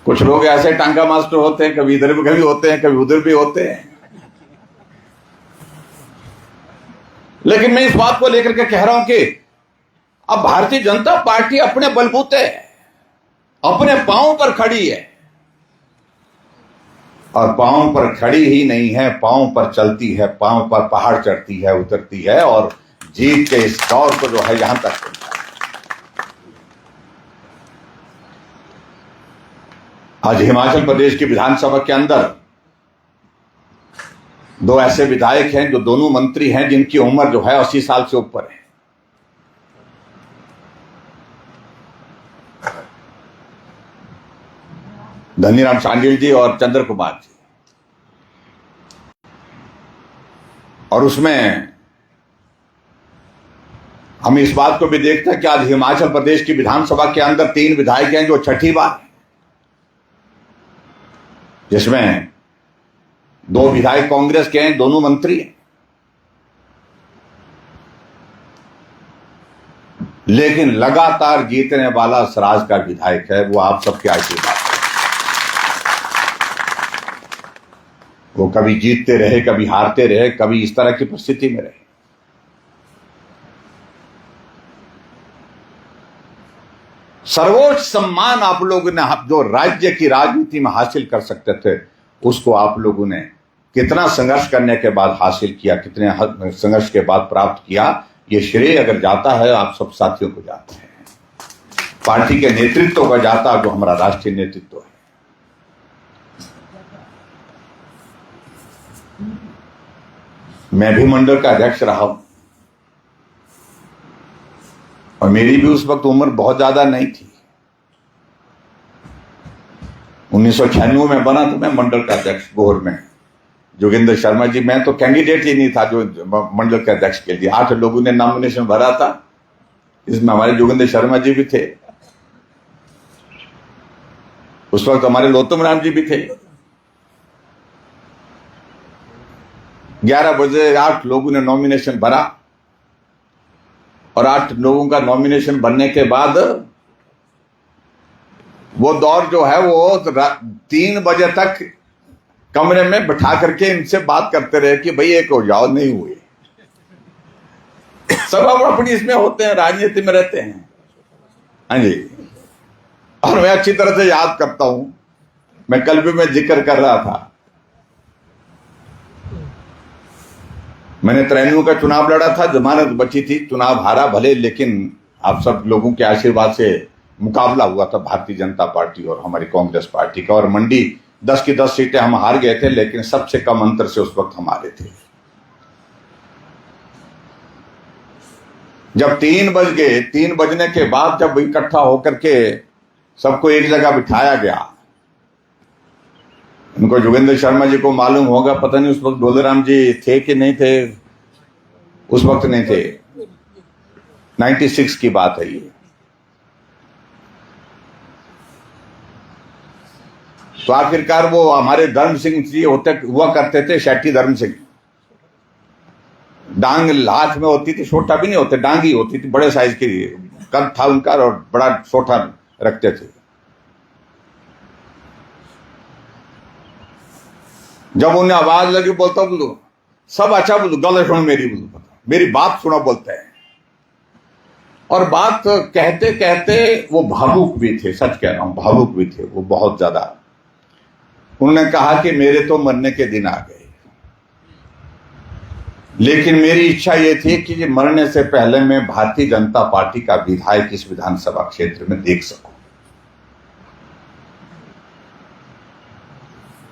कुछ लोग ऐसे टांगा मास्टर होते हैं, कभी इधर भी कभी होते हैं, कभी उधर भी होते हैं। लेकिन मैं इस बात को लेकर के कह रहा हूं कि अब भारतीय जनता पार्टी अपने बलबूते अपने पांव पर खड़ी है, और पांव पर खड़ी ही नहीं है, पांव पर चलती है, पांव पर पहाड़ चढ़ती है, उतरती है, और जीत के इस दौर को जो है यहां तक पहुंचा। आज हिमाचल प्रदेश की विधानसभा के अंदर दो ऐसे विधायक हैं जो दोनों मंत्री हैं, जिनकी उम्र जो है 80 साल से ऊपर है। धनीराम शांडिल जी और चंद्र कुमार जी। और उसमें हम इस बात को भी देखते हैं कि आज हिमाचल प्रदेश की विधानसभा के अंदर 3 विधायक हैं जो छठी बार है, जिसमें 2 विधायक कांग्रेस के हैं, दोनों मंत्री हैं। लेकिन लगातार जीतने वाला स्वराज का विधायक है, वो आप सबके आशीर्वाद है। वो कभी जीतते रहे, कभी हारते रहे, कभी इस तरह की परिस्थिति में रहे। सर्वोच्च सम्मान आप लोगों ने जो राज्य की राजनीति में हासिल कर सकते थे, उसको आप लोगों ने कितना संघर्ष करने के बाद हासिल किया, कितने संघर्ष के बाद प्राप्त किया, ये श्रेय अगर जाता है आप सब साथियों को जाता है, पार्टी के नेतृत्व को जाता है, जो हमारा राष्ट्रीय नेतृत्व है। मैं भी मंडल का अध्यक्ष रहा हूं, और मेरी भी उस वक्त उम्र बहुत ज्यादा नहीं थी। 1996 में बना तो मैं मंडल का अध्यक्ष गोहर में, जोगिंदर शर्मा जी, मैं तो कैंडिडेट ही नहीं था जो मंडल के अध्यक्ष के लिए। 8 लोगों ने नॉमिनेशन भरा था, इसमें हमारे जोगिंदर शर्मा जी भी थे, उस वक्त हमारे लोतम राम जी भी थे। 11 बजे 8 लोगों ने नॉमिनेशन भरा, और 8 लोगों का नॉमिनेशन बनने के बाद वो दौर जो है वो 3 बजे तक कमरे में बैठा करके इनसे बात करते रहे कि भाई एक हो जाओ, नहीं हुए। सब अपनी इसमें होते हैं, राजनीति में रहते हैं। हाँ जी। और मैं अच्छी तरह से याद करता हूं, मैं कल भी मैं जिक्र कर रहा था, मैंने 93 का चुनाव लड़ा था, जमानत बची थी, चुनाव हारा भले, लेकिन आप सब लोगों के आशीर्वाद से मुकाबला हुआ था भारतीय जनता पार्टी और हमारी कांग्रेस पार्टी का, और मंडी 10 की 10 सीटें हम हार गए थे, लेकिन सबसे कम अंतर से उस वक्त हम हारे थे। जब 3 बज गए, 3 बजने के बाद जब इकट्ठा होकर के सबको एक जगह बिठाया गया, उनको जोगिंदर शर्मा जी को मालूम होगा, पता नहीं उस वक्त डोलेराम जी थे कि नहीं थे, उस वक्त नहीं थे, 96 की बात है ये। तो आखिरकार वो हमारे धर्म सिंह जी हुआ करते थे, शेट्टी धर्म सिंह, डांग हाथ में होती थी, छोटा भी नहीं होते, डांग ही होती थी, बड़े साइज की कद था उनका, और बड़ा छोटा रखते थे। जब उन्हें आवाज लगी, बोलता बोलो सब अच्छा, बोलो गलत सुनो मेरी, बोलो मेरी बात सुनो, बोलते हैं। और बात कहते कहते वो भावुक भी थे, सच कह रहा हूं, भावुक भी थे वो बहुत ज्यादा। उन्होंने कहा कि मेरे तो मरने के दिन आ गए, लेकिन मेरी इच्छा ये थी कि मरने से पहले मैं भारतीय जनता पार्टी का विधायक इस विधानसभा क्षेत्र में देख सकूं।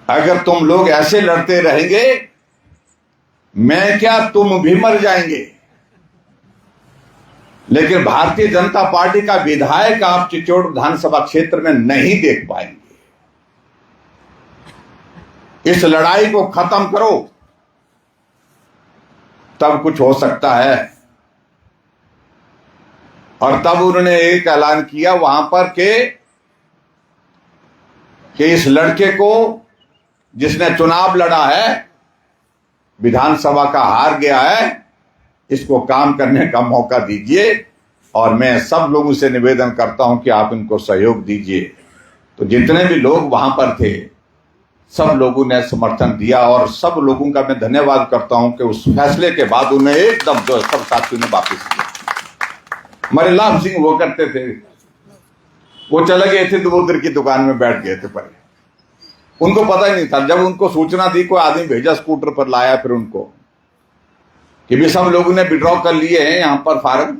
अगर तुम लोग ऐसे लड़ते रहेंगे, मैं क्या तुम भी मर जाएंगे, लेकिन भारतीय जनता पार्टी का विधायक आप चिचोड़ विधानसभा क्षेत्र में नहीं देख पाएंगे। इस लड़ाई को खत्म करो, तब कुछ हो सकता है। और तब उन्होंने एक ऐलान किया वहां पर कि इस लड़के को, जिसने चुनाव लड़ा है, विधानसभा का हार गया है, इसको काम करने का मौका दीजिए, और मैं सब लोगों से निवेदन करता हूं कि आप इनको सहयोग दीजिए। तो जितने भी लोग वहां पर थे सब लोगों ने समर्थन दिया और सब लोगों का मैं धन्यवाद करता हूं कि उस फैसले के बाद उन्हें एकदम जो सब साथियों ने वापस किया। हमारे लाभ सिंह वो करते थे, वो चले गए थे तो वो उधर की दुकान में बैठ गए थे, पर उनको पता ही नहीं था। जब उनको सूचना दी, कोई आदमी भेजा स्कूटर पर लाया फिर उनको कि भी सब लोगों ने विड्रॉ कर लिए हैं यहां पर फार्म,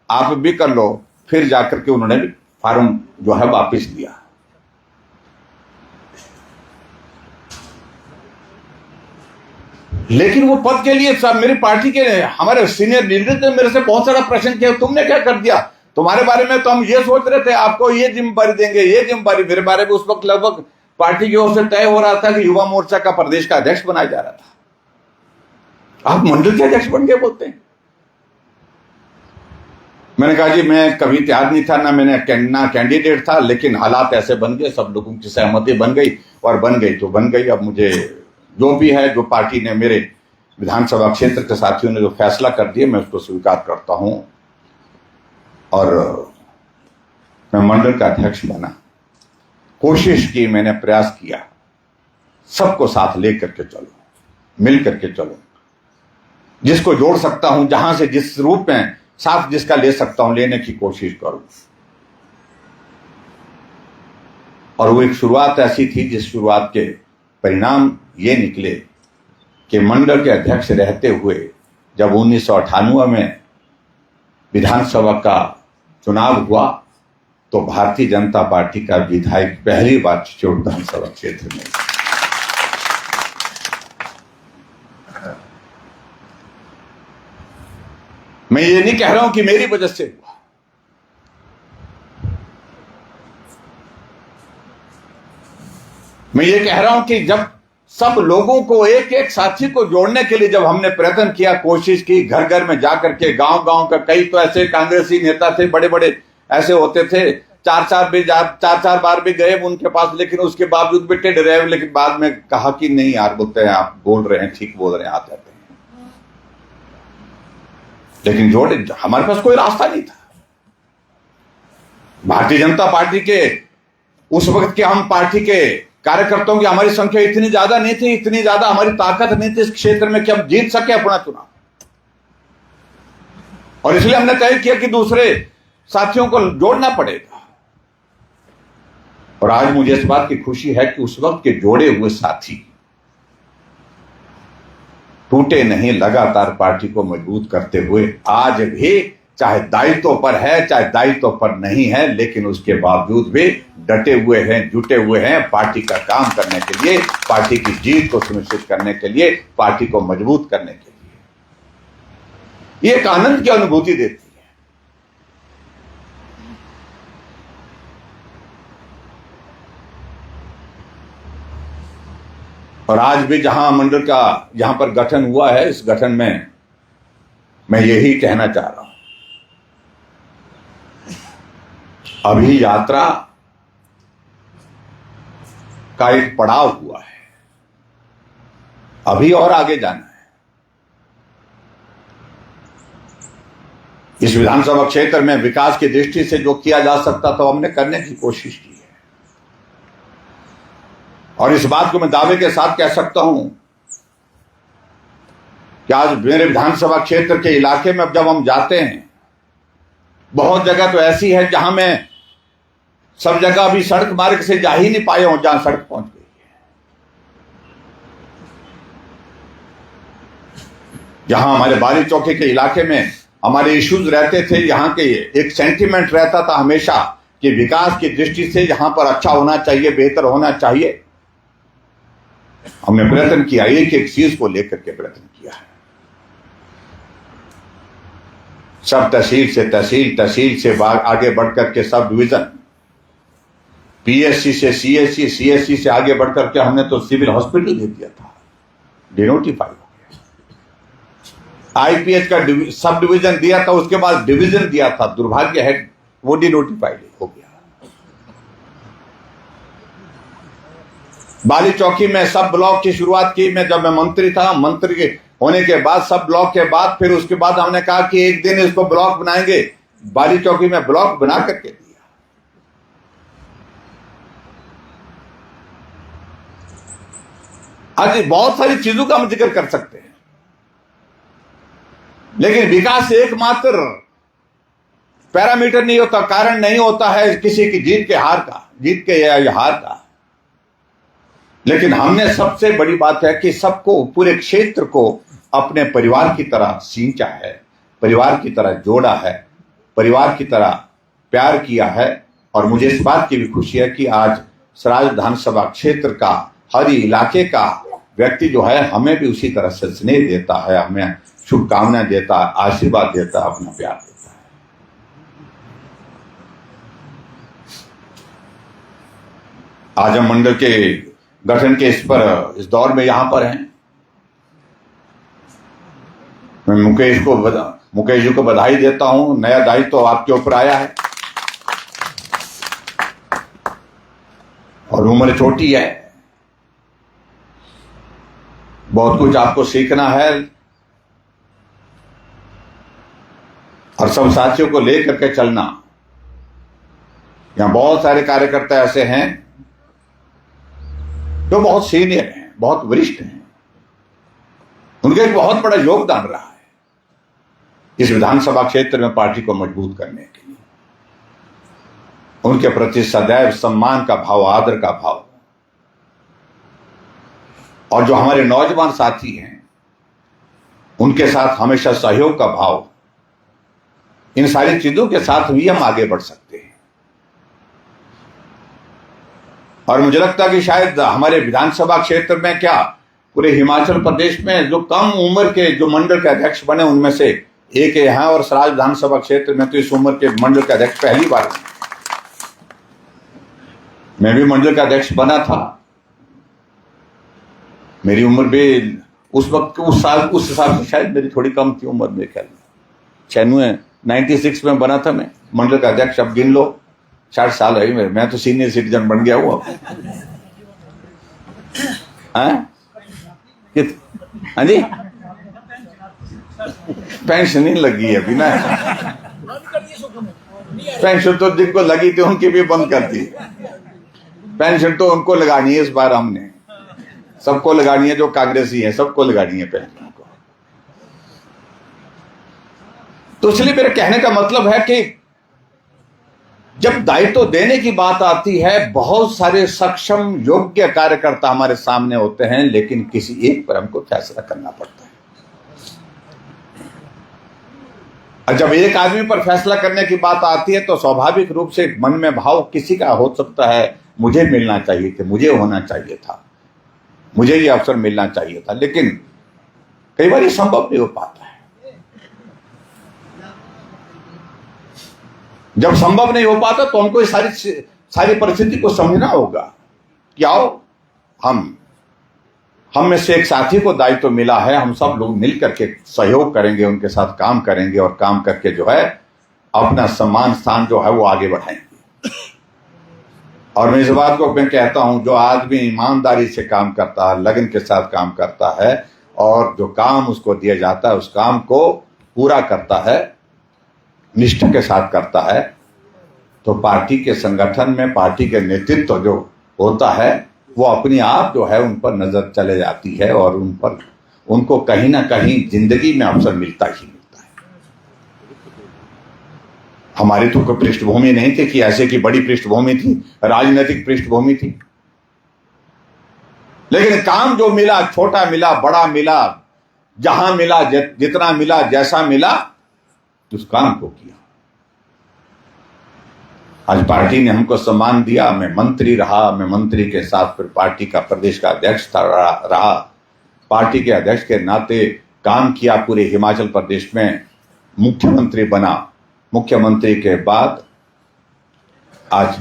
आप भी कर लो। फिर जाकर के उन्होंने भी फार्म जो है वापस लिया। लेकिन वो पद के लिए सब मेरी पार्टी के हमारे सीनियर लीडर ने मेरे से बहुत सारा प्रश्न किया, तुमने क्या कर दिया, तुम्हारे बारे में तो हम ये सोच रहे थे आपको ये जिम्मेदारी देंगे, ये जिम्मेदारी। मेरे बारे में उस वक्त लगभग पार्टी की ओर से तय हो रहा था कि युवा मोर्चा का प्रदेश का अध्यक्ष बनाया जा रहा था, आप मंडल के अध्यक्ष बन गए बोलते हैं। मैंने कहा जी मैं कभी तैयार नहीं था, ना कैंडिडेट था, लेकिन हालात ऐसे बन गए, सब लोगों की सहमति बन गई और बन गई तो बन गई। अब मुझे जो भी है, जो पार्टी ने मेरे विधानसभा क्षेत्र के साथियों ने जो फैसला कर दिया मैं उसको स्वीकार करता हूं और मैं मंडल का अध्यक्ष बना। कोशिश की, मैंने प्रयास किया, सबको साथ लेकर के चलो, मिल करके चलो, जिसको जोड़ सकता हूं, जहां से जिस रूप में साथ जिसका ले सकता हूं लेने की कोशिश करूं। और वो एक शुरुआत ऐसी थी जिस शुरुआत के परिणाम ये निकले कि मंडल के अध्यक्ष रहते हुए जब 1998 में विधानसभा का चुनाव हुआ तो भारतीय जनता पार्टी का विधायक पहली बार चिचौड़ विधानसभा क्षेत्र में। मैं ये नहीं कह रहा हूं कि मेरी वजह से हुआ, मैं ये कह रहा हूं कि जब सब लोगों को, एक एक साथी को जोड़ने के लिए जब हमने प्रयत्न किया, कोशिश की, घर घर में जाकर के, गांव गांव का, कई तो ऐसे कांग्रेसी नेता थे, बड़े बड़े ऐसे होते थे, चार चार बार भी गए उनके पास, लेकिन उसके बावजूद भी टेढ़े रहे। लेकिन बाद में कहा कि नहीं यार, बोलते हैं आप बोल रहे हैं, ठीक बोल रहे हैं, आप जाते हैं। लेकिन जोड़े, हमारे पास कोई रास्ता नहीं था। भारतीय जनता पार्टी के उस वक्त के हम पार्टी के कार्यकर्ताओं की हमारी संख्या इतनी ज्यादा नहीं थी, इतनी ज्यादा हमारी ताकत नहीं थी इस क्षेत्र में कि हम जीत सके अपना चुनाव। और इसलिए हमने तय किया कि दूसरे साथियों को जोड़ना पड़ेगा। और आज मुझे इस बात की खुशी है कि उस वक्त के जोड़े हुए साथी टूटे नहीं, लगातार पार्टी को मजबूत करते हुए आज भी, चाहे दायित्व पर है चाहे दायित्व पर नहीं है, लेकिन उसके बावजूद भी डटे हुए हैं, जुटे हुए हैं पार्टी का काम करने के लिए, पार्टी की जीत को सुनिश्चित करने के लिए, पार्टी को मजबूत करने के लिए। ये एक आनंद की अनुभूति देती है। और आज भी जहां मंडल का जहां पर गठन हुआ है, इस गठन में मैं यही कहना चाह रहा हूं, अभी यात्रा का एक पड़ाव हुआ है, अभी और आगे जाना है। इस विधानसभा क्षेत्र में विकास की दृष्टि से जो किया जा सकता था हमने करने की कोशिश की है। और इस बात को मैं दावे के साथ कह सकता हूं कि आज मेरे विधानसभा क्षेत्र के इलाके में जब हम जाते हैं, बहुत जगह तो ऐसी है जहां मैं सब जगह अभी सड़क मार्ग से जा ही नहीं पाया हूं, जहां सड़क पहुंच गई है। जहां हमारे बाली चौकी के इलाके में हमारे इश्यूज रहते थे, यहाँ के एक सेंटीमेंट रहता था हमेशा कि विकास की दृष्टि से यहां पर अच्छा होना चाहिए, बेहतर होना चाहिए। हमने प्रयत्न किया, एक एक चीज को लेकर के प्रयत्न किया है। सब तहसील से तहसील, तहसील से आगे बढ़कर के सब डिवीजन, पीएससी से सीएससी, सीएससी से आगे बढ़कर के हमने तो सिविल हॉस्पिटल दे दिया था, डिनोटिफाई हो गया। आईपीएच का सब डिवीजन दिया था, उसके बाद डिवीजन दिया था, दुर्भाग्य है वो डिनोटिफाइड हो गया। बाली चौकी में सब ब्लॉक की शुरुआत की मैं, जब मैं मंत्री था। मंत्री के होने के बाद सब ब्लॉक के बाद फिर उसके बाद हमने कहा कि एक दिन इसको ब्लॉक बनाएंगे। बाली चौकी में ब्लॉक बना करके दिया। आज बहुत सारी चीजों का हम जिक्र कर सकते हैं, लेकिन विकास एकमात्र पैरामीटर नहीं होता, कारण नहीं होता है किसी की जीत के या हार का। लेकिन हमने सबसे बड़ी बात है कि सबको, पूरे क्षेत्र को अपने परिवार की तरह सींचा है, परिवार की तरह जोड़ा है, परिवार की तरह प्यार किया है। और मुझे इस बात की भी खुशी है कि आज सराज विधानसभा क्षेत्र का, हर इलाके का व्यक्ति जो है हमें भी उसी तरह से स्नेह देता है, हमें शुभकामनाएं देता है, आशीर्वाद देता है, अपना प्यार देता है। आज हम मंडल के गठन के इस दौर में यहां पर हैं। मैं मुकेश जी को बधाई देता हूं, नया दायित्व तो आपके ऊपर आया है और उम्र छोटी है, बहुत कुछ आपको सीखना है और सब साथियों को लेकर के चलना। यहां बहुत सारे कार्यकर्ता ऐसे हैं जो बहुत सीनियर हैं, बहुत वरिष्ठ हैं, उनका एक बहुत बड़ा योगदान रहा है इस विधानसभा क्षेत्र में पार्टी को मजबूत करने के लिए। उनके प्रति सदैव सम्मान का भाव, आदर का भाव, और जो हमारे नौजवान साथी हैं उनके साथ हमेशा सहयोग का भाव, इन सारी चीजों के साथ भी हम आगे बढ़ सकते हैं। और मुझे लगता है कि शायद हमारे विधानसभा क्षेत्र में, क्या पूरे हिमाचल प्रदेश में जो कम उम्र के जो मंडल के अध्यक्ष बने उनमें से एक है। और सराज विधानसभा क्षेत्र में तो इस उम्र के मंडल के अध्यक्ष पहली बार, मैं भी मंडल का अध्यक्ष बना था, मेरी उम्र भी उस वक्त उस हिसाब से शायद मेरी थोड़ी कम थी उम्र में, ख्याल 96 में बना था मैं मंडल का अध्यक्ष। अब गिन लो 60 साल है मेरे, मैं तो सीनियर सिटीजन बन गया हूँ। हाँ जी, पेंशन नहीं लगी है अभी ना, पेंशन तो जिनको लगी थी उनकी भी बंद कर दी। पेंशन तो उनको लगानी है इस बार, हमने सबको लगानी है, जो कांग्रेसी है सबको लगानी है पेंशन को। तो इसलिए मेरे कहने का मतलब है कि जब दायित्व देने की बात आती है, बहुत सारे सक्षम योग्य कार्यकर्ता हमारे सामने होते हैं, लेकिन किसी एक पर हमको फैसला करना पड़ता है। और जब एक आदमी पर फैसला करने की बात आती है तो स्वाभाविक रूप से मन में भाव किसी का हो सकता है, मुझे मिलना चाहिए था, मुझे होना चाहिए था, मुझे ये अवसर मिलना चाहिए था। लेकिन कई बार ये संभव नहीं हो पाता है। जब संभव नहीं हो पाता तो हमको इस सारी परिस्थिति को समझना होगा कि आओ, हम में से एक साथी को दायित्व मिला है, हम सब लोग मिल करके सहयोग करेंगे, उनके साथ काम करेंगे और काम करके जो है अपना सम्मान स्थान जो है वो आगे बढ़ाएंगे। और मैं इस बात को मैं कहता हूं, जो आदमी ईमानदारी से काम करता है, लगन के साथ काम करता है और जो काम उसको दिया जाता है उस काम को पूरा करता है, निष्ठा के साथ करता है, तो पार्टी के संगठन में पार्टी के नेतृत्व जो होता है वो अपने आप जो है उन पर नजर चले जाती है और उनको कहीं ना कहीं जिंदगी में अवसर मिलता ही मिलता है। हमारी तो कोई पृष्ठभूमि नहीं थी कि ऐसे की बड़ी पृष्ठभूमि थी, राजनीतिक पृष्ठभूमि थी, लेकिन काम जो मिला, छोटा मिला, बड़ा मिला, जहां मिला, जितना मिला, जैसा मिला, उस काम को किया। आज पार्टी ने हमको सम्मान दिया, मैं मंत्री रहा, मैं मंत्री के साथ फिर पार्टी का प्रदेश का अध्यक्ष रहा, पार्टी के अध्यक्ष के नाते काम किया, पूरे हिमाचल प्रदेश में मुख्यमंत्री बना, मुख्यमंत्री के बाद आज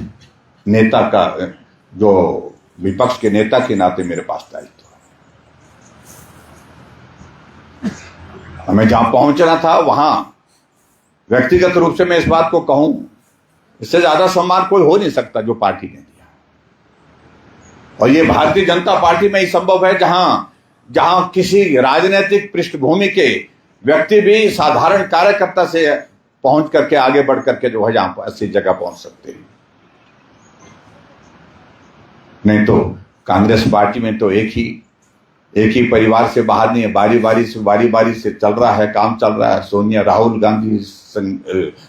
नेता का, जो विपक्ष के नेता के नाते मेरे पास दायित्व है। हमें जहां पहुंचना था वहां व्यक्तिगत रूप से मैं इस बात को कहूं, इससे ज्यादा सम्मान कोई हो नहीं सकता जो पार्टी ने दिया। और ये भारतीय जनता पार्टी में ही संभव है, जहां किसी राजनीतिक पृष्ठभूमि के व्यक्ति भी साधारण कार्यकर्ता से पहुंच करके, आगे बढ़ करके जो है जहां पर ऐसी जगह पहुंच सकते हैं। नहीं तो कांग्रेस पार्टी में तो एक ही एक ही परिवार से बाहर नहीं है, बारी बारी से चल रहा है, काम चल रहा है। राहुल गांधी,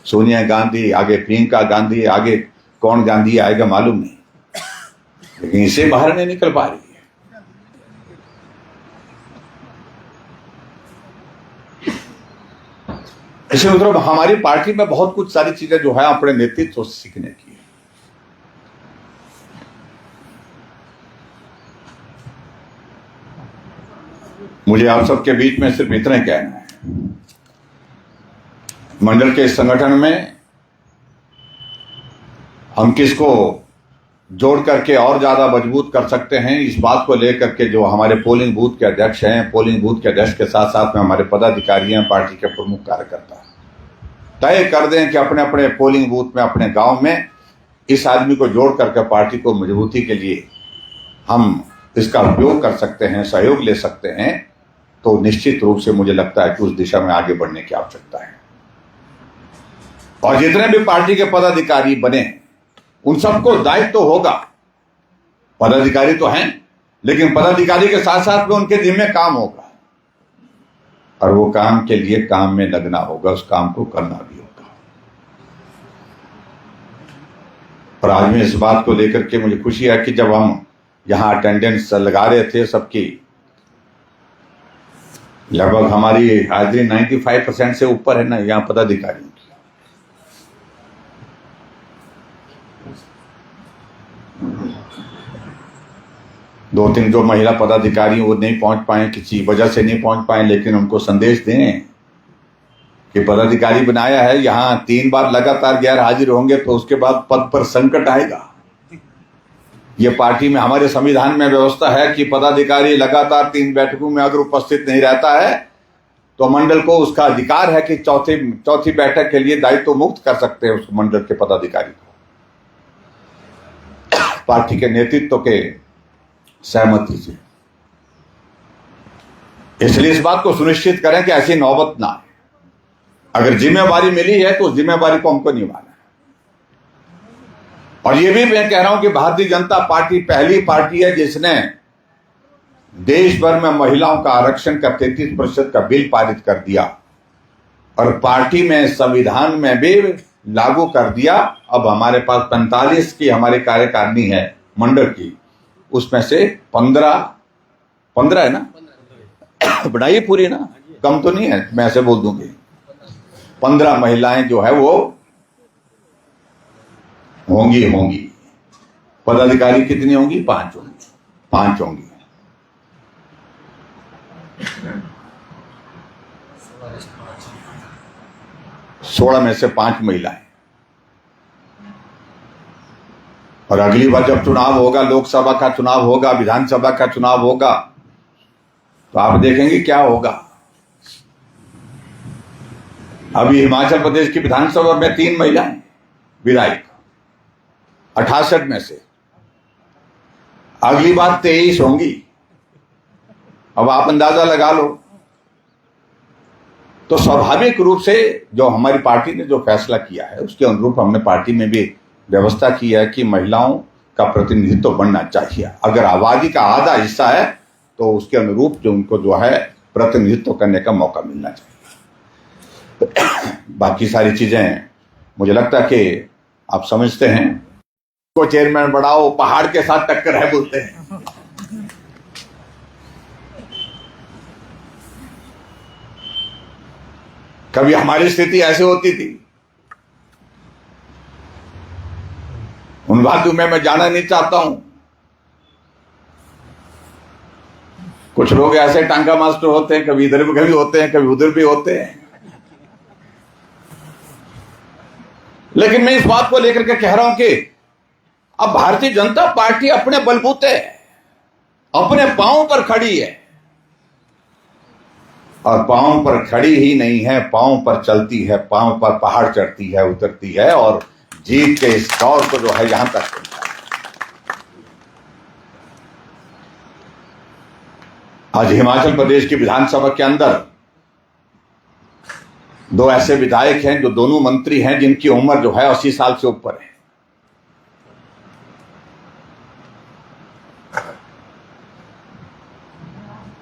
सोनिया गांधी, आगे प्रियंका गांधी, आगे कौन गांधी आएगा मालूम नहीं, लेकिन इसे बाहर नहीं निकल पा रही है। इसे मतलब हमारी पार्टी में बहुत कुछ सारी चीजें जो है अपने नेतृत्व से सीखने की है। मुझे आप सबके बीच में सिर्फ इतना ही कहना है, मंडल के इस संगठन में हम किसको जोड़ करके और ज्यादा मजबूत कर सकते हैं, इस बात को लेकर के जो हमारे पोलिंग बूथ के अध्यक्ष हैं, पोलिंग बूथ के अध्यक्ष के साथ साथ में हमारे पदाधिकारी हैं, पार्टी के प्रमुख कार्यकर्ता तय कर दें कि अपने अपने पोलिंग बूथ में, अपने गांव में इस आदमी को जोड़ करके पार्टी को मजबूती के लिए हम इसका उपयोग कर सकते हैं, सहयोग ले सकते हैं, तो निश्चित रूप से मुझे लगता है कि उस दिशा में आगे बढ़ने की आवश्यकता है। और जितने भी पार्टी के पदाधिकारी बने उन सबको दायित्व तो होगा, पदाधिकारी तो हैं, लेकिन पदाधिकारी के साथ साथ में उनके जिम्मे काम होगा, और वो काम के लिए काम में लगना होगा, उस काम को करना भी होगा। और आज में इस बात को लेकर के मुझे खुशी है कि जब हम यहां अटेंडेंस लगा रहे थे सबकी, लगभग हमारी हाजिरी 95% से ऊपर है ना यहाँ पदाधिकारियों की। दो तीन जो महिला पदाधिकारी वो नहीं पहुंच पाए, किसी वजह से नहीं पहुंच पाए, लेकिन उनको संदेश दें कि पदाधिकारी बनाया है, यहां 3 बार लगातार गैर हाजिर होंगे तो उसके बाद पद पर संकट आएगा। ये पार्टी में, हमारे संविधान में व्यवस्था है कि पदाधिकारी लगातार 3 बैठकों में अगर उपस्थित नहीं रहता है तो मंडल को उसका अधिकार है कि चौथी बैठक के लिए दायित्व मुक्त कर सकते हैं उस मंडल के पदाधिकारी को, पार्टी के नेतृत्व के सहमति से। इसलिए इस बात को सुनिश्चित करें कि ऐसी नौबत ना आए। अगर जिम्मेवारी मिली है तो जिम्मेवारी को हमको निभाना है। और ये भी मैं कह रहा हूं कि भारतीय जनता पार्टी पहली पार्टी है जिसने देश भर में महिलाओं का आरक्षण का 33% का बिल पारित कर दिया, और पार्टी में संविधान में भी लागू कर दिया। अब हमारे पास 45 की हमारी कार्यकारिणी है मंडल की, उसमें से 15 है ना, बढ़ाइए पूरी ना, कम तो नहीं है, मैं ऐसे बोल दूंगी। 15 महिलाएं जो है वो होंगी। पदाधिकारी कितनी होंगी? 5 होंगी। 16 में से 5 महिलाएं। और अगली बार जब चुनाव होगा, लोकसभा का चुनाव होगा, विधानसभा का चुनाव होगा, तो आप देखेंगे क्या होगा। अभी हिमाचल प्रदेश की विधानसभा में 3 महिलाएं विधायक, 68 में से। अगली बार 23 होंगी। अब आप अंदाजा लगा लो। तो स्वाभाविक रूप से जो हमारी पार्टी ने जो फैसला किया है उसके अनुरूप हमने पार्टी में भी व्यवस्था की है कि महिलाओं का प्रतिनिधित्व बनना चाहिए। अगर आबादी का आधा हिस्सा है तो उसके अनुरूप जो उनको जो है प्रतिनिधित्व करने का मौका मिलना चाहिए। बाकी सारी चीजें मुझे लगता है कि आप समझते हैं। को चेयरमैन बढ़ाओ, पहाड़ के साथ टक्कर है बोलते हैं। कभी हमारी स्थिति ऐसे होती थी, उन बातों में मैं जाना नहीं चाहता हूं। कुछ लोग ऐसे टांगा मास्टर होते हैं, कभी इधर भी होते हैं, कभी उधर भी होते हैं। लेकिन मैं इस बात को लेकर के कह रहा हूं कि अब भारतीय जनता पार्टी अपने बलबूते है, अपने पांव पर खड़ी है। और पांव पर खड़ी ही नहीं है, पांव पर चलती है, पांव पर पहाड़ चढ़ती है, उतरती है, और जीत के इस दौर को जो है यहां तक पहुंचा। आज हिमाचल प्रदेश की विधानसभा के अंदर 2 ऐसे विधायक हैं जो दोनों मंत्री हैं, जिनकी उम्र जो है 80 साल से ऊपर है।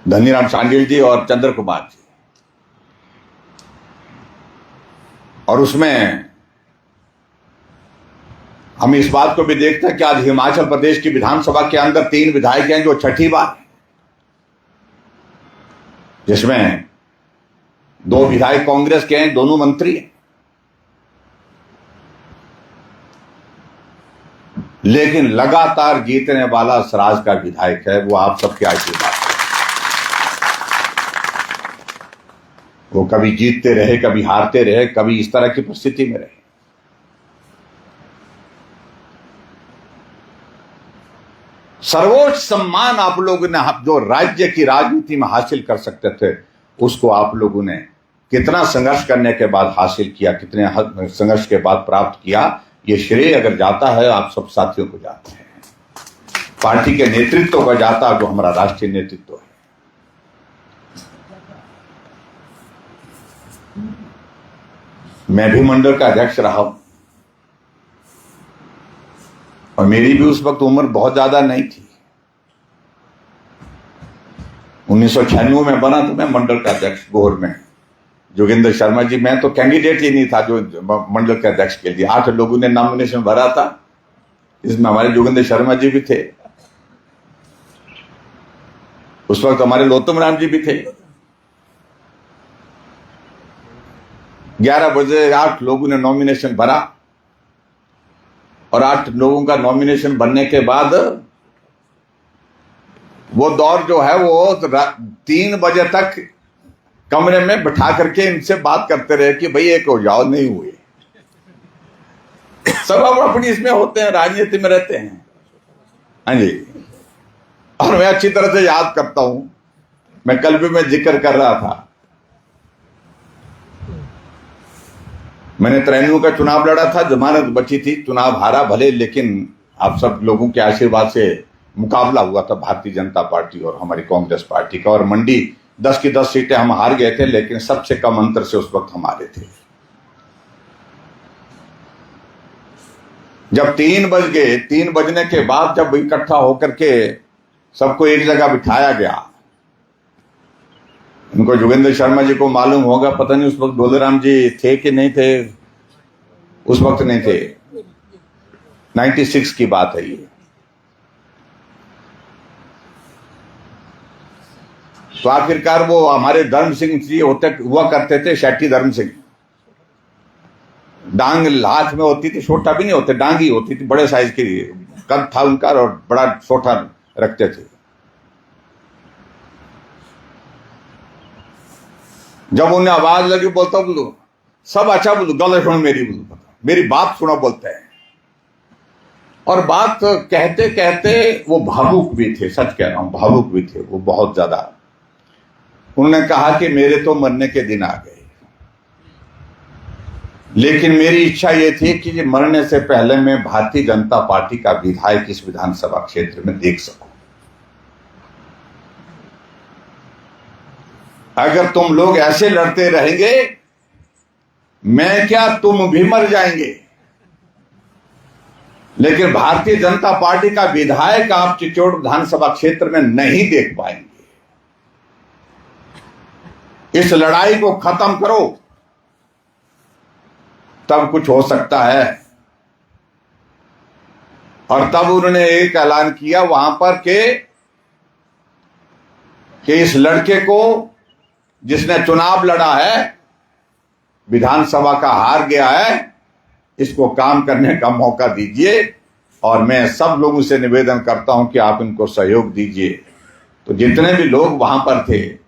धनीराम शांडिल जी और चंद्र कुमार जी। और उसमें हम इस बात को भी देखते हैं कि आज हिमाचल प्रदेश की विधानसभा के अंदर 3 विधायक हैं जो छठी बार, जिसमें 2 विधायक कांग्रेस के हैं, दोनों मंत्री हैं। लेकिन लगातार जीतने वाला सराज का विधायक है वो आप सबके आशीर्वाद। वो कभी जीतते रहे, कभी हारते रहे, कभी इस तरह की परिस्थिति में रहे। सर्वोच्च सम्मान आप लोगों ने जो राज्य की राजनीति में हासिल कर सकते थे, उसको आप लोगों ने कितना संघर्ष करने के बाद हासिल किया, कितने संघर्ष के बाद प्राप्त किया, ये श्रेय अगर जाता है आप सब साथियों को जाता है, पार्टी के नेतृत्व को जाता है, जो हमारा राष्ट्रीय नेतृत्व है। मैं भी मंडल का अध्यक्ष रहा हूं और मेरी भी उस वक्त उम्र बहुत ज्यादा नहीं थी। 1996 में बना तो मैं मंडल का अध्यक्ष गोहर में। जोगिंदर शर्मा जी, मैं तो कैंडिडेट ही नहीं था जो मंडल के अध्यक्ष के लिए। 8 लोगों ने नॉमिनेशन भरा था, इसमें हमारे जोगिंदर शर्मा जी भी थे, उस वक्त हमारे लोतम राम जी भी थे। 11 बजे 8 लोगों ने नॉमिनेशन भरा और 8 लोगों का नॉमिनेशन भरने के बाद वो दौर जो है वो 3 बजे तक कमरे में बिठा करके इनसे बात करते रहे कि भाई एक हो जाओ, नहीं हुए। सब अपनी इसमें होते हैं, राजनीति में रहते हैं। हाँ जी। और मैं अच्छी तरह से याद करता हूं, मैं कल भी मैं जिक्र कर रहा था, मैंने 93 का चुनाव लड़ा था, जमानत बची थी, चुनाव हारा भले, लेकिन आप सब लोगों के आशीर्वाद से मुकाबला हुआ था भारतीय जनता पार्टी और हमारी कांग्रेस पार्टी का। और मंडी 10 की 10 सीटें हम हार गए थे, लेकिन सबसे कम अंतर से उस वक्त हम हारे थे। जब 3 बज गए, 3 बजने के बाद जब इकट्ठा होकर के सबको एक जगह बिठाया गया, उनको जोगिंदर शर्मा जी को मालूम होगा, पता नहीं उस वक्त डोलेराम जी थे कि नहीं थे, उस वक्त नहीं थे, 96 की बात है ये। तो आखिरकार वो हमारे धर्म सिंह जी हुआ करते थे, शेट्टी धर्म सिंह, डांग हाथ में होती थी, छोटा भी नहीं होते, डांग ही होती थी, बड़े साइज की कद था उनका और बड़ा छोटा रखते थे। जब उन्हें आवाज लगी, बोलता बोलो सब अच्छा बोलो, गले सुनो मेरी, बोलो मेरी बात सुनो, बोलते हैं। और बात कहते कहते वो भावुक भी थे, सच कह रहा हूं, भावुक भी थे वो बहुत ज्यादा। उन्होंने कहा कि मेरे तो मरने के दिन आ गए, लेकिन मेरी इच्छा ये थी कि मरने से पहले मैं भारतीय जनता पार्टी का विधायक इस विधानसभा क्षेत्र में देख सकूं। अगर तुम लोग ऐसे लड़ते रहेंगे, मैं क्या तुम भी मर जाएंगे, लेकिन भारतीय जनता पार्टी का विधायक आप चिचोड़ विधानसभा क्षेत्र में नहीं देख पाएंगे। इस लड़ाई को खत्म करो, तब कुछ हो सकता है। और तब उन्होंने एक ऐलान किया वहां पर कि इस लड़के को जिसने चुनाव लड़ा है, विधानसभा का हार गया है, इसको काम करने का मौका दीजिए। और मैं सब लोगों से निवेदन करता हूं कि आप इनको सहयोग दीजिए। तो जितने भी लोग वहां पर थे,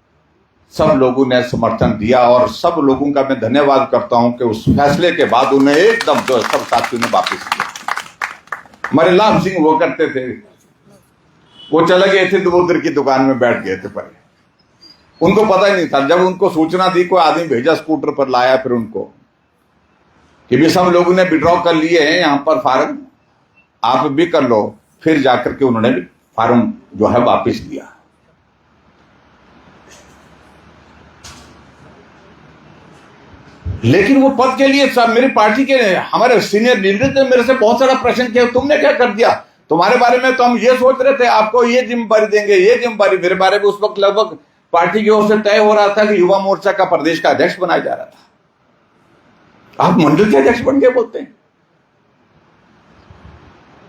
सब लोगों ने समर्थन दिया और सब लोगों का मैं धन्यवाद करता हूं कि उस फैसले के बाद उन्हें एकदम जो सब साथियों ने वापिस किया। हमारे लाभ सिंह वो करते थे, वो चले गए थे दूर की दुकान में बैठ गए थे, पर उनको पता ही नहीं था। जब उनको सूचना दी, कोई आदमी भेजा स्कूटर पर लाया फिर उनको कि भी सब लोगों ने विड्रॉ कर लिए हैं यहां पर फार्म, आप भी कर लो। फिर जाकर के उन्होंने भी फार्म जो है वापिस लिया। लेकिन वो पद के लिए सब मेरी पार्टी के हमारे सीनियर लीडर ने मेरे से बहुत सारा प्रश्न किया, तुमने क्या कर दिया, तुम्हारे बारे में तो हम ये सोच रहे थे आपको ये जिम्मेदारी देंगे, ये जिम्मेदारी। मेरे बारे में उस वक्त लगभग पार्टी की ओर से तय हो रहा था कि युवा मोर्चा का प्रदेश का अध्यक्ष बनाया जा रहा था, आप मंडल के अध्यक्ष बन के बोलते हैं।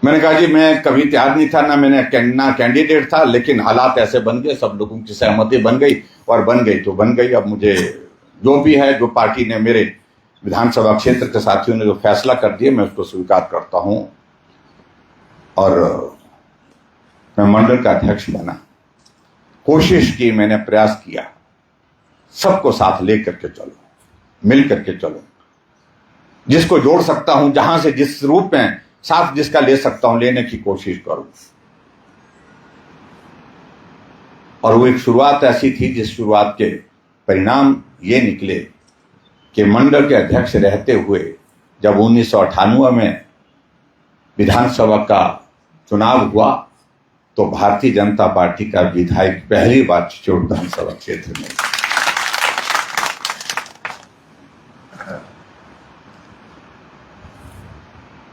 मैंने कहा जी मैं कभी तैयार नहीं था, ना कैंडिडेट था, लेकिन हालात ऐसे बन गए, सब लोगों की सहमति बन गई, और बन गई तो बन गई। अब मुझे जो भी है, जो पार्टी ने, मेरे विधानसभा क्षेत्र के साथियों ने जो फैसला कर दिया, मैं उसको स्वीकार करता हूं, और मैं मंडल का अध्यक्ष बना। कोशिश की, मैंने प्रयास किया, सबको साथ लेकर के चलो, मिल करके चलो, जिसको जोड़ सकता हूं, जहां से जिस रूप में साथ जिसका ले सकता हूं, लेने की कोशिश करूं। और वो एक शुरुआत ऐसी थी जिस शुरुआत के परिणाम ये निकले कि मंडल के अध्यक्ष रहते हुए जब 1998 में विधानसभा का चुनाव हुआ, तो भारतीय जनता पार्टी का विधायक पहली बार चिचोड़ विधानसभा क्षेत्र में।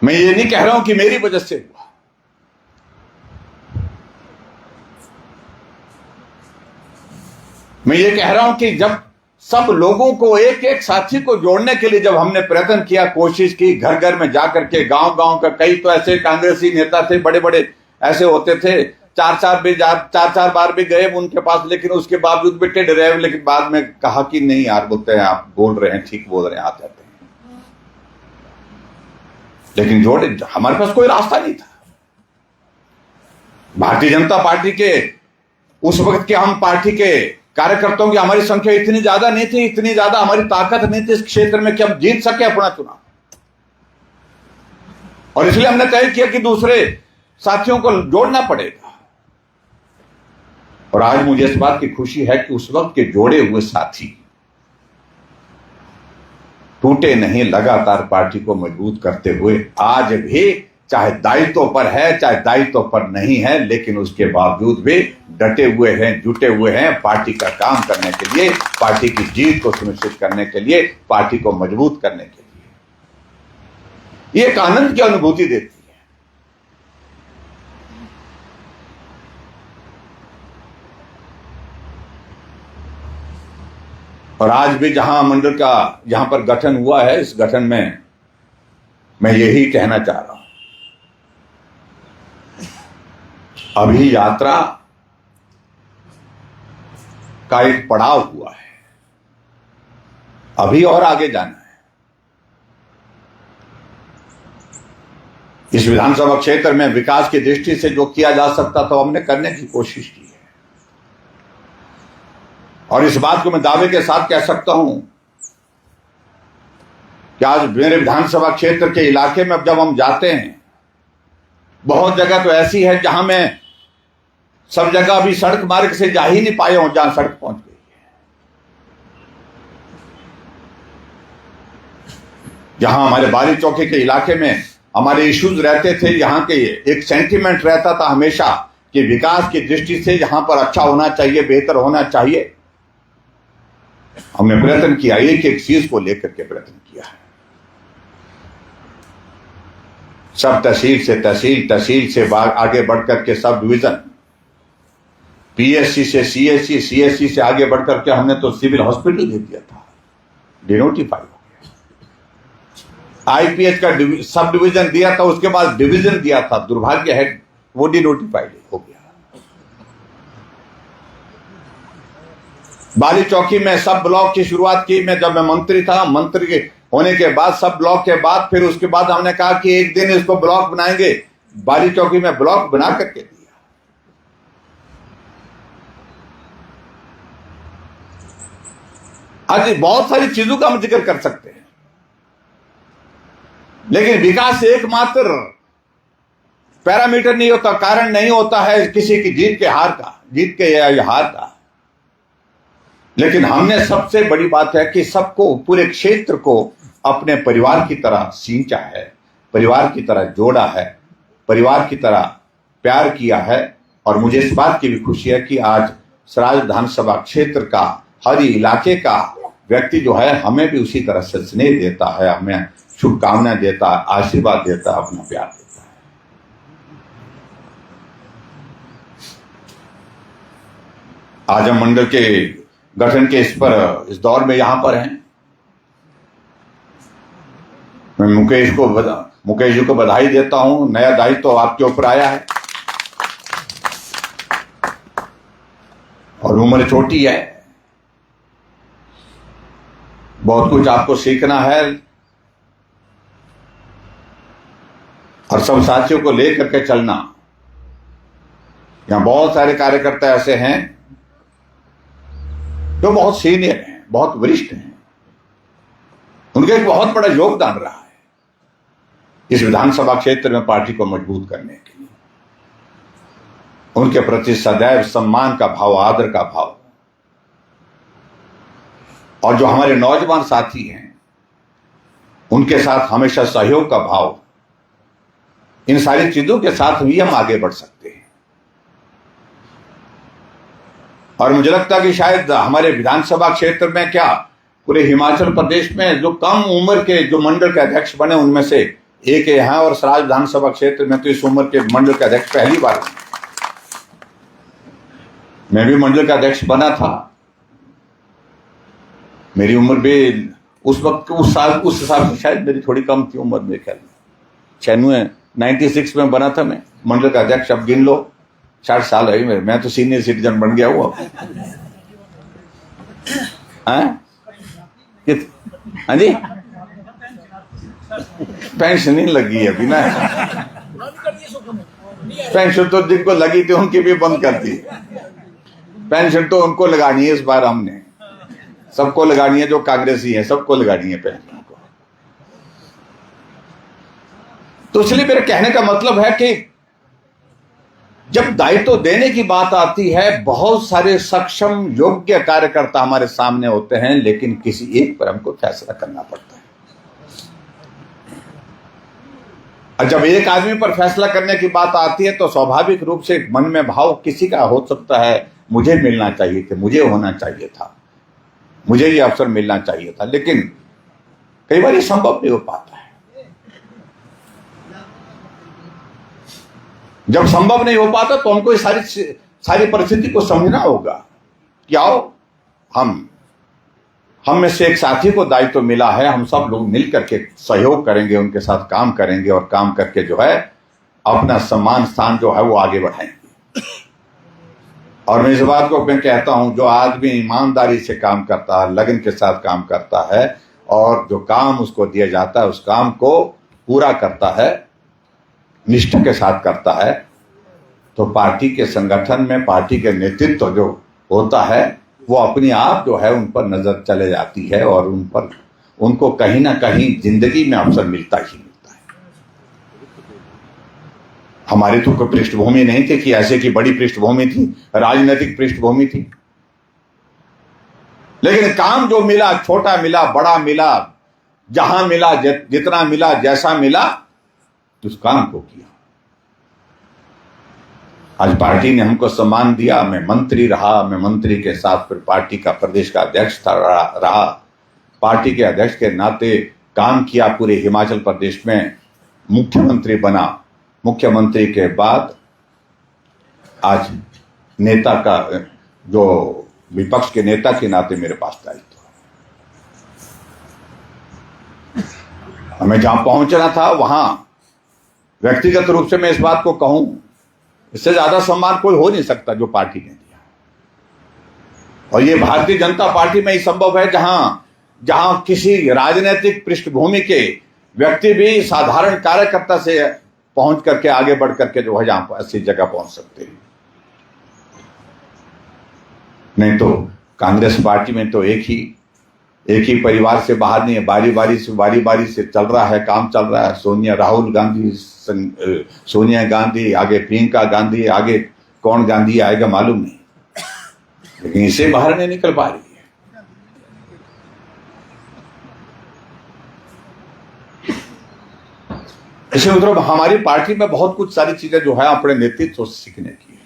मैं ये नहीं कह रहा हूं कि मेरी वजह से हुआ, मैं ये कह रहा हूं कि जब सब लोगों को, एक एक साथी को जोड़ने के लिए जब हमने प्रयत्न किया, कोशिश की, घर घर में जाकर के, गांव गांव का, कई तो ऐसे कांग्रेसी नेता थे, बड़े बड़े ऐसे होते थे, चार चार बार भी गए उनके पास, लेकिन उसके बावजूद भी टेढ़े रहे, लेकिन बाद में कहा कि नहीं यार, बोलते हैं आप बोल रहे हैं, ठीक बोल रहे हैं, आ जाते हैं। लेकिन जोड़े, हमारे पास कोई रास्ता नहीं था। भारतीय जनता पार्टी के उस वक्त के हम पार्टी के कार्यकर्ताओं की हमारी संख्या इतनी ज्यादा नहीं थी, इतनी ज्यादा हमारी ताकत नहीं थी इस क्षेत्र में कि हम जीत सके अपना चुनाव। और इसलिए हमने तय किया कि दूसरे साथियों को जोड़ना पड़ेगा। और आज मुझे इस बात की खुशी है कि उस वक्त के जोड़े हुए साथी टूटे नहीं, लगातार पार्टी को मजबूत करते हुए आज भी, चाहे दायित्व पर है, चाहे दायित्व पर नहीं है, लेकिन उसके बावजूद भी डटे हुए हैं, जुटे हुए हैं पार्टी का काम करने के लिए, पार्टी की जीत को सुनिश्चित करने के लिए, पार्टी को मजबूत करने के लिए। ये एक आनंद की अनुभूति देती है। और आज भी जहां मंडल का जहां पर गठन हुआ है, इस गठन में मैं यही कहना चाह रहा हूं, अभी यात्रा का एक पड़ाव हुआ है, अभी और आगे जाना है। इस विधानसभा क्षेत्र में विकास की दृष्टि से जो किया जा सकता था, हमने करने की कोशिश की है। और इस बात को मैं दावे के साथ कह सकता हूं कि आज मेरे विधानसभा क्षेत्र के इलाके में जब हम जाते हैं, बहुत जगह तो ऐसी है जहां मैं सब जगह अभी सड़क मार्ग से जा ही नहीं पाया हूं, जहां सड़क पहुंच गई है। जहां हमारे बाली चौकी के इलाके में हमारे इश्यूज रहते थे, यहां के एक सेंटीमेंट रहता था हमेशा कि विकास की दृष्टि से यहां पर अच्छा होना चाहिए, बेहतर होना चाहिए। हमने प्रयत्न किया, एक एक चीज को लेकर के प्रयत्न किया है। सब तहसील से तहसील, तहसील से आगे बढ़कर के सब डिवीजन, पीएससी से सीएससी, सीएससी से आगे बढ़कर के हमने तो सिविल हॉस्पिटल दे दिया था, डिनोटिफाई हो गया। आईपीएच का सब डिवीजन दिया था, उसके बाद डिवीजन दिया था, दुर्भाग्य है वो डिनोटिफाइड हो गया। बाली चौकी में सब ब्लॉक की शुरुआत की मैं, जब मैं मंत्री था। मंत्री के होने के बाद सब ब्लॉक के बाद फिर उसके बाद हमने कहा कि एक दिन इसको ब्लॉक बनाएंगे। बाली चौकी में ब्लॉक बना करके दिया। आज बहुत सारी चीजों का हम जिक्र कर सकते हैं, लेकिन विकास एकमात्र पैरामीटर नहीं होता, कारण नहीं होता है किसी की जीत के हार का, जीत के या हार का। लेकिन हमने सबसे बड़ी बात है कि सबको, पूरे क्षेत्र को अपने परिवार की तरह सींचा है, परिवार की तरह जोड़ा है, परिवार की तरह प्यार किया है। और मुझे इस बात की भी खुशी है कि आज सराज विधानसभा क्षेत्र का हर इलाके का व्यक्ति जो है हमें भी उसी तरह से स्नेह देता है, हमें शुभकामनाएं देता है, आशीर्वाद देता है, अपना प्यार देता है। आज हम मंडल के गठन के इस दौर में यहां पर हैं। मैं मुकेश जी को बधाई देता हूं, नया दायित्व तो आपके ऊपर आया है और उम्र छोटी है, बहुत कुछ आपको सीखना है और सब साथियों को लेकर के चलना। यहां बहुत सारे कार्यकर्ता ऐसे हैं जो बहुत सीनियर हैं, बहुत वरिष्ठ हैं, उनका एक बहुत बड़ा योगदान रहा है इस विधानसभा क्षेत्र में पार्टी को मजबूत करने के लिए। उनके प्रति सदैव सम्मान का भाव, आदर का भाव, और जो हमारे नौजवान साथी हैं उनके साथ हमेशा सहयोग का भाव, इन सारी चीजों के साथ भी हम आगे बढ़ सकते हैं। और मुझे लगता है कि शायद हमारे विधानसभा क्षेत्र में, क्या पूरे हिमाचल प्रदेश में जो कम उम्र के जो मंडल के अध्यक्ष बने उनमें से एक यहाँ और सराज विधानसभा क्षेत्र में तो इस उम्र के मंडल के अध्यक्ष पहली बार। मैं भी मंडल का अध्यक्ष बना था, मेरी उम्र भी उस वक्त उस हिसाब से शायद मेरी थोड़ी कम थी उम्र, मेरे ख्याल में 96 में बना था मैं मंडल का अध्यक्ष। अब गिन लो 60 साल है, मैं तो सीनियर सिटीजन बन गया हूँ। हाँ जी, पेंशन नहीं लगी है अभी ना। पेंशन तो जिनको लगी थी उनकी भी बंद कर दी। पेंशन तो उनको लगानी है इस बार, हमने सबको लगानी है, जो कांग्रेसी है सबको लगानी है पेंशन को। तो इसलिए मेरे कहने का मतलब है कि जब दायित्व देने की बात आती है, बहुत सारे सक्षम योग्य कार्यकर्ता हमारे सामने होते हैं, लेकिन किसी एक पर हमको फैसला करना पड़ता है। और जब एक आदमी पर फैसला करने की बात आती है तो स्वाभाविक रूप से मन में भाव किसी का हो सकता है, मुझे मिलना चाहिए था, मुझे होना चाहिए था, मुझे ये अवसर मिलना चाहिए था, लेकिन कई बार ये संभव नहीं हो पाता है। जब संभव नहीं हो पाता तो हमको इस सारी परिस्थिति को समझना होगा कि आओ हम में से एक साथी को दायित्व मिला है, हम सब लोग मिल करके सहयोग करेंगे, उनके साथ काम करेंगे और काम करके जो है अपना सम्मान स्थान जो है वो आगे बढ़ाएंगे। और मैं इस बात को मैं कहता हूं, जो आदमी ईमानदारी से काम करता है, लगन के साथ काम करता है और जो काम उसको दिया जाता है उस काम को पूरा करता है, निष्ठा के साथ करता है, तो पार्टी के संगठन में पार्टी के नेतृत्व जो होता है वो अपने आप जो है उन पर नजर चले जाती है और उनको कहीं ना कहीं जिंदगी में अवसर मिलता ही मिलता है। हमारी तो कोई पृष्ठभूमि नहीं थी कि ऐसे की बड़ी पृष्ठभूमि थी, राजनीतिक पृष्ठभूमि थी, लेकिन काम जो मिला, छोटा मिला, बड़ा मिला, जहां मिला, जितना मिला, जैसा मिला, उस काम को किया। आज पार्टी ने हमको सम्मान दिया, मैं मंत्री रहा, मैं मंत्री के साथ फिर पार्टी का प्रदेश का अध्यक्ष रहा, पार्टी के अध्यक्ष के नाते काम किया, पूरे हिमाचल प्रदेश में मुख्यमंत्री बना, मुख्यमंत्री के बाद आज नेता का, जो विपक्ष के नेता के नाते मेरे पास दायित्व। हमें जहां पहुंचना था वहां व्यक्तिगत रूप से मैं इस बात को कहूं, इससे ज्यादा सम्मान कोई हो नहीं सकता जो पार्टी ने दिया। और ये भारतीय जनता पार्टी में ही संभव है, जहां किसी राजनीतिक पृष्ठभूमि के व्यक्ति भी साधारण कार्यकर्ता से पहुंच करके आगे बढ़ करके जो है जहां ऐसी जगह पहुंच सकते हैं। नहीं तो कांग्रेस पार्टी में तो एक ही परिवार से बाहर नहीं है, बारी बारी से चल रहा है, काम चल रहा है। राहुल गांधी, सोनिया गांधी, आगे प्रियंका गांधी, आगे कौन गांधी आएगा मालूम नहीं, लेकिन इसे बाहर नहीं निकल पा रही है। इसे मतलब हमारी पार्टी में बहुत कुछ सारी चीजें जो है अपने नेतृत्व से सीखने की है।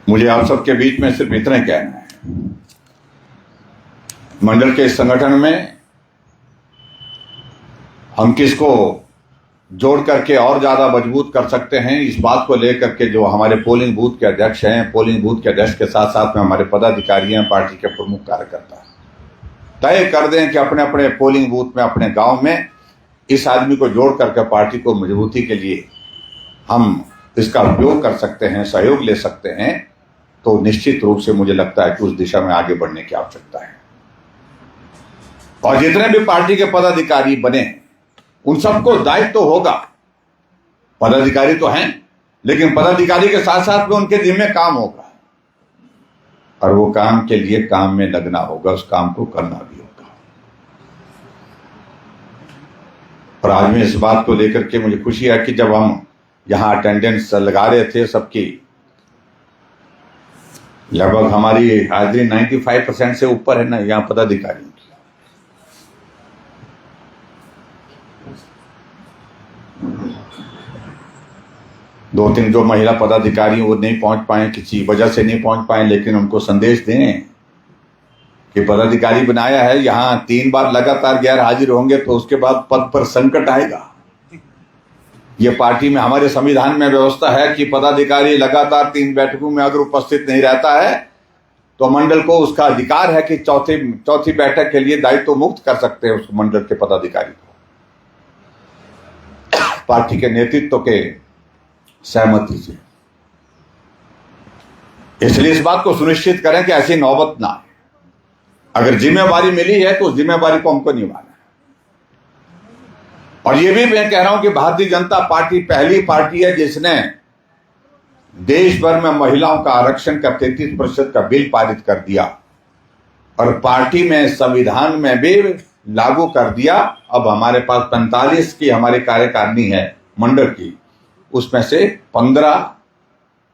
मुझे आप सबके बीच में सिर्फ इतना ही कहना है, मंडल के इस संगठन में हम किसको जोड़ करके और ज्यादा मजबूत कर सकते हैं, इस बात को लेकर के जो हमारे पोलिंग बूथ के अध्यक्ष हैं, पोलिंग बूथ के अध्यक्ष के साथ साथ में हमारे पदाधिकारी हैं, पार्टी के प्रमुख कार्यकर्ता तय कर दें कि अपने अपने पोलिंग बूथ में, अपने गांव में इस आदमी को जोड़ करके पार्टी को मजबूती के लिए हम इसका उपयोग कर सकते हैं, सहयोग ले सकते हैं, तो निश्चित रूप से मुझे लगता है कि उस दिशा में आगे बढ़ने की आवश्यकता है। और जितने भी पार्टी के पदाधिकारी बने उन सबको दायित्व तो होगा। पदाधिकारी तो हैं, लेकिन पदाधिकारी के साथ साथ में उनके जिम्मे काम होगा, और वो काम के लिए काम में लगना होगा, उस काम को करना भी होगा। और आज में इस बात को लेकर के मुझे खुशी है कि जब हम यहां अटेंडेंस लगा रहे थे सबकी, लगभग हमारी हाजिरी 95% से ऊपर है ना यहाँ पदाधिकारियों की। 2-3 जो महिला पदाधिकारी वो नहीं पहुंच पाए, किसी वजह से नहीं पहुंच पाए, लेकिन उनको संदेश दें कि पदाधिकारी बनाया है, यहां 3 बार लगातार गैर हाजिर होंगे तो उसके बाद पद पर संकट आएगा। ये पार्टी में, हमारे संविधान में व्यवस्था है कि पदाधिकारी लगातार 3 बैठकों में अगर उपस्थित नहीं रहता है तो मंडल को उसका अधिकार है कि चौथी बैठक के लिए दायित्व मुक्त कर सकते हैं उस मंडल के पदाधिकारी को, पार्टी के नेतृत्व के सहमति से। इसलिए इस बात को सुनिश्चित करें कि ऐसी नौबत ना आए। अगर जिम्मेवारी मिली है तो उस जिम्मेवारी को हमको निभाना है। और ये भी मैं कह रहा हूं कि भारतीय जनता पार्टी पहली पार्टी है जिसने देश भर में महिलाओं का आरक्षण का 33% का बिल पारित कर दिया, और पार्टी में संविधान में भी लागू कर दिया। अब हमारे पास 45 की हमारी कार्यकारिणी है मंडल की, उसमें से 15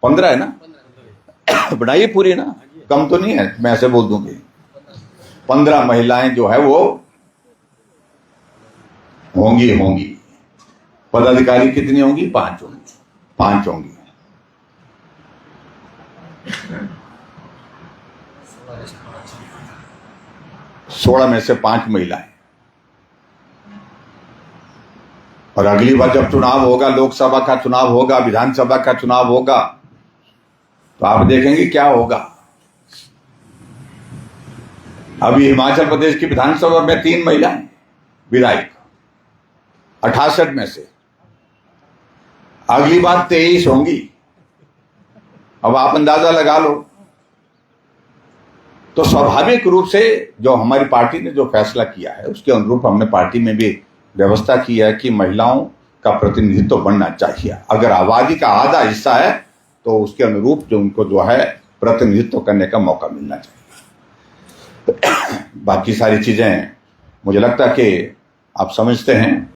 है ना, बढ़ाइए पूरी ना, कम तो नहीं है, मैं ऐसे बोल दूंगी। 15 महिलाएं जो है वो होंगी। पदाधिकारी कितनी होंगी? 5 होंगी। 16 में से 5 महिलाएं। और अगली बार जब चुनाव होगा, लोकसभा का चुनाव होगा, विधानसभा का चुनाव होगा, तो आप देखेंगे क्या होगा। अभी हिमाचल प्रदेश की विधानसभा में 3 महिलाएं विधायक, 68 में से। अगली बार 23 होंगी। अब आप अंदाजा लगा लो। तो स्वाभाविक रूप से जो हमारी पार्टी ने जो फैसला किया है उसके अनुरूप हमने पार्टी में भी व्यवस्था की है कि महिलाओं का प्रतिनिधित्व बनना चाहिए। अगर आबादी का आधा हिस्सा है तो उसके अनुरूप जो उनको जो है प्रतिनिधित्व करने का मौका मिलना चाहिए। बाकी सारी चीजें मुझे लगता है कि आप समझते हैं।